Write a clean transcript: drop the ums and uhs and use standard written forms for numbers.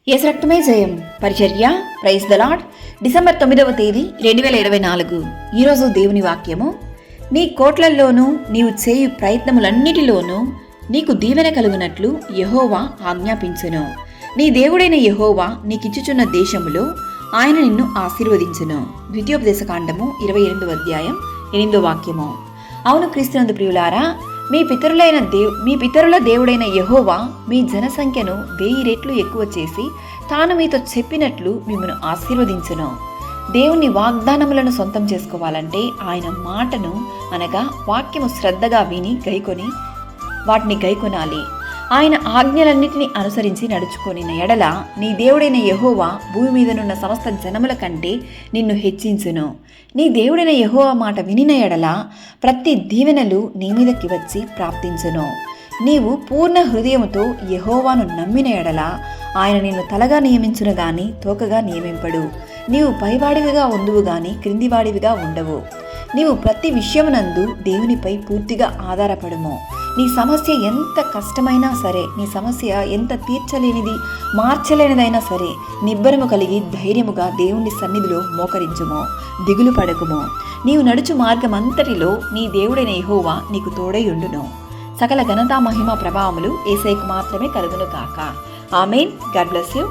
యేసు రక్తమే జయం. పరిచర్య. Praise the lord. డిసెంబర్ 9వ తేదీ 2024. ఈరోజు దేవుని వాక్యము, నీ కోట్లల్లోనూ నీవు చేయు ప్రయత్నములన్నిటిలోనూ నీకు దీవెన కలుగునట్లు యెహోవా ఆజ్ఞాపించును. నీ దేవుడైన యెహోవా నీకిచ్చుచున్న దేశములో ఆయన నిన్ను ఆశీర్వదించును. ద్వితీయోపదేశకాండము 28వ అధ్యాయం 8వ వాక్యము. అవును క్రీస్తునందు ప్రియులారా, మీ పితరుల దేవుడైన యెహోవా మీ జనసంఖ్యను 1000 రెట్లు ఎక్కువ చేసి తాను మీతో చెప్పినట్లు మిమ్మల్ని ఆశీర్వదించును. దేవుని వాగ్దానములను సొంతం చేసుకోవాలంటే ఆయన మాటను అనగా వాక్యము శ్రద్ధగా విని వాటిని గైకొనాలి. ఆయన ఆజ్ఞలన్నిటినీ అనుసరించి నడుచుకొనిన ఎడల నీ దేవుడైన యెహోవా భూమి మీదనున్న సమస్త జనముల కంటే నిన్ను హెచ్చించును. నీ దేవుడైన యెహోవా మాట వినిన ఎడల ప్రతి దీవెనలు నీ మీదకి వచ్చి ప్రాప్తించును. నీవు పూర్ణ హృదయముతో యెహోవాను నమ్మిన ఎడల ఆయన నిన్ను తలగా నియమించును గాని తోకగా నియమింపడు. నీవు పైవాడివిగా ఉండువు గాని క్రిందివాడివిగా ఉండవు. నీవు ప్రతి విషయమునందు దేవునిపై పూర్తిగా ఆధారపడుము. నీ సమస్య ఎంత కష్టమైనా సరే, నీ సమస్య ఎంత తీర్చలేనిది మార్చలేనిదైనా సరే, నిబ్బరము కలిగి ధైర్యముగా దేవుని సన్నిధిలో మోకరించుము, దిగులు పడకుము. నీవు నడుచు మార్గమంతటిలో నీ దేవుడైన యెహోవా నీకు తోడైయుండును. సకల ఘనతా మహిమ ప్రభావములు యేసయ్యకు మాత్రమే కలుగును గాక. ఆమేన్. God bless you.